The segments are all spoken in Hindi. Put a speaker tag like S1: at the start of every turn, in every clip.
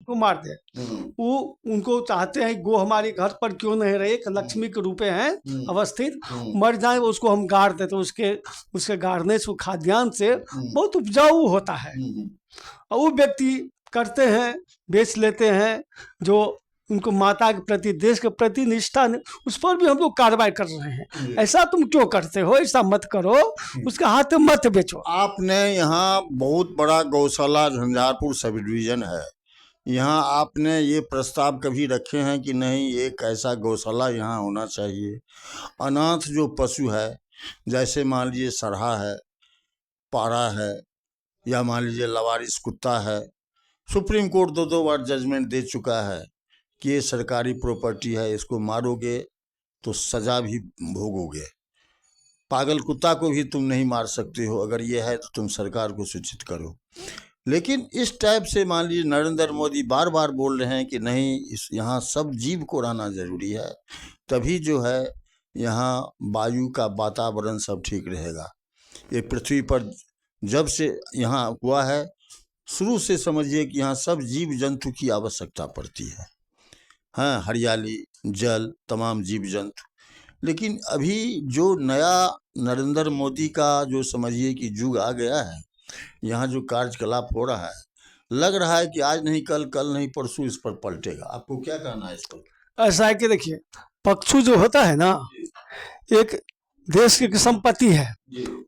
S1: को मार दे। वो उनको चाहते हैं गो हमारे घर पर क्यों नहीं रहे, एक लक्ष्मी के रूपे हैं अवस्थित, मर जाए उसको हम गाड़ दे, तो उसके गाड़ने से खाद्यान्न से बहुत उपजाऊ होता है। और वो व्यक्ति करते हैं, बेच लेते हैं, जो उनको माता के प्रति, देश के प्रति निष्ठा, उस पर भी हम लोग कार्रवाई कर रहे हैं। ऐसा तुम क्यों करते हो, ऐसा मत करो, उसका हाथ मत बेचो।
S2: आपने यहाँ बहुत बड़ा गौशाला झंझारपुर सब डिवीजन है, यहाँ आपने ये प्रस्ताव कभी रखे हैं कि नहीं एक ऐसा गौशाला यहाँ होना चाहिए? अनाथ जो पशु है, जैसे मान लीजिए सरहा है, पारा है, या मान लीजिए लवारिस कुत्ता है, सुप्रीम कोर्ट 2 बार जजमेंट दे चुका है कि ये सरकारी प्रॉपर्टी है, इसको मारोगे तो सजा भी भोगोगे। पागल कुत्ता को भी तुम नहीं मार सकते हो, अगर ये है तो तुम सरकार को सूचित करो। लेकिन इस टाइप से मान लीजिए नरेंद्र मोदी बार बार बोल रहे हैं कि नहीं, इस यहाँ सब जीव को रहना जरूरी है, तभी जो है यहाँ वायु का वातावरण सब ठीक रहेगा। ये पृथ्वी पर जब से यहाँ हुआ है, शुरू से समझिए कि यहाँ सब जीव जंतु की आवश्यकता पड़ती है, हाँ, हरियाली, जल, तमाम जीव जंतु। लेकिन अभी जो नया नरेंद्र मोदी का जो समझिए कि युग आ गया है, यहाँ जो कार्यकलाप हो रहा है, लग रहा है कि आज नहीं कल, कल नहीं परसों इस पर पलटेगा। आपको क्या कहना है इस पर?
S1: ऐसा है कि देखिए, पक्षु जो होता है ना, एक देश की संपत्ति है,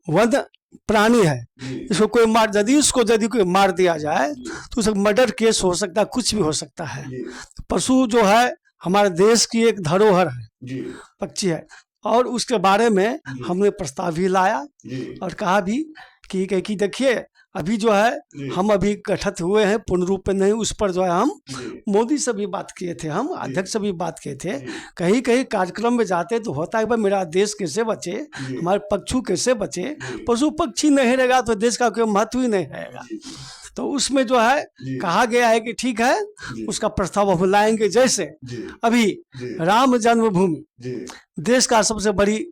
S1: वन प्राणी है। इसको कोई मार, यदि कोई मार दिया जाए तो उसका मर्डर केस हो सकता है, कुछ भी हो सकता है। पशु जो है हमारे देश की एक धरोहर है, पक्षी है, और उसके बारे में हमने प्रस्ताव भी लाया और कहा भी कि देखिए अभी जो है हम अभी गठित हुए हैं, पूर्ण रूप में नहीं, उस पर जो है हम मोदी से भी बात किए थे, हम अध्यक्ष से भी बात किए थे। कहीं कहीं कार्यक्रम में जाते तो होता है भाई मेरा देश कैसे बचे, हमारे पक्षु कैसे बचे, पशु पक्षी नहीं रहेगा तो देश का कोई महत्व ही नहीं रहेगा। तो उसमें जो है कहा गया है कि ठीक है, उसका प्रस्ताव हम लाएंगे। जैसे अभी राम जन्मभूमि देश का सबसे बड़ी,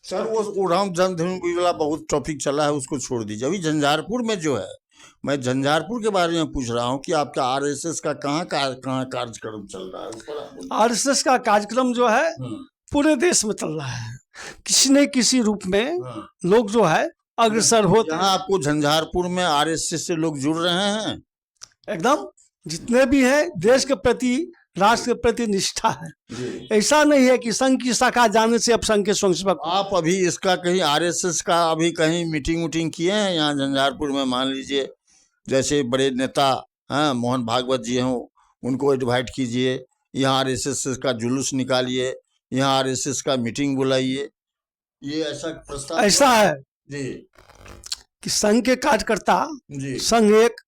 S2: सर वो राम जन्मभूमि वाला बहुत टॉपिक चला है, उसको छोड़ दीजिए। अभी झंझारपुर में जो है, मैं झंझारपुर के बारे में पूछ रहा हूँ कि आपका आरएसएस का कहाँ कार्यक्रम चल रहा है?
S1: आरएसएस का कार्यक्रम जो है पूरे देश में चल रहा है, किसी न किसी रूप में लोग जो है अग्रसर होते हैं।
S2: आपको झंझारपुर में आरएसएस से लोग जुड़ रहे हैं?
S1: एकदम, जितने भी हैं देश के प्रति, राष्ट्र के प्रति निष्ठा है। ऐसा नहीं है कि संघ की शाखा जाने से अब संघ के स्वयंसेवक।
S2: आप अभी इसका कहीं आरएसएस का अभी कहीं मीटिंग किए हैं यहाँ झंझारपुर में? मान लीजिए जैसे बड़े नेता, हाँ, मोहन भागवत जी हों, उनको इनवाइट कीजिए, यहाँ आरएसएस का जुलूस निकालिए, यहाँ आरएसएस का मीटिंग बुलाइए। ये ऐसा प्रस्ताव
S1: ऐसा है
S2: जी
S1: कि संघ के कार्यकर्ता, संघ एक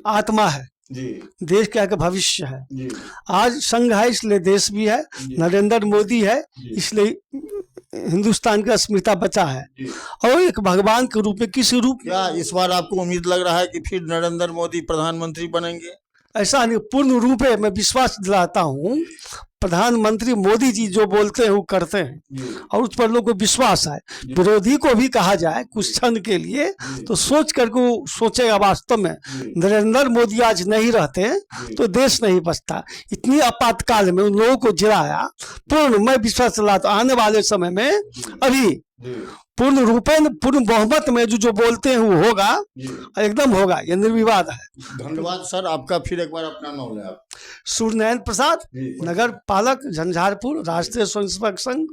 S1: आत्मा है जी, देश का एक भविष्य है जी। आज संघ है इसलिए देश भी है, नरेंद्र मोदी है इसलिए हिंदुस्तान का अस्मिता बचा है, और एक भगवान के रूप में किसी रूप।
S2: क्या इस बार आपको उम्मीद लग रहा है कि फिर नरेंद्र मोदी प्रधानमंत्री बनेंगे?
S1: ऐसा नहीं, पूर्ण रूप है, मैं विश्वास दिलाता हूँ प्रधानमंत्री मोदी जी जो बोलते हैं वो करते हैं, और उस पर लोगों को विश्वास है। विरोधी को भी कहा जाए कुछ क्षण के लिए तो सोच करके वो सोचेगा वास्तव में नरेंद्र मोदी आज नहीं रहते तो देश नहीं बचता। इतनी आपातकाल में उन लोगों को जिलाया, पूर्ण मैं विश्वास दिलाता आने वाले समय में अभी पूर्ण रूपेण, पूर्ण बहुमत में जो बोलते हैं वो होगा, एकदम होगा, ये निर्विवाद है।
S2: धन्यवाद सर आपका। फिर एक बार अपना नाम लें आप।
S1: सूर्यनारायण प्रसाद, नगर पालक झंझारपुर, राष्ट्रीय स्वयंसेवक संघ।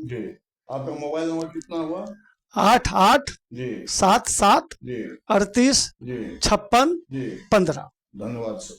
S2: आपका मोबाइल नंबर कितना हुआ?
S1: 8877 38 56 15।
S2: धन्यवाद सर।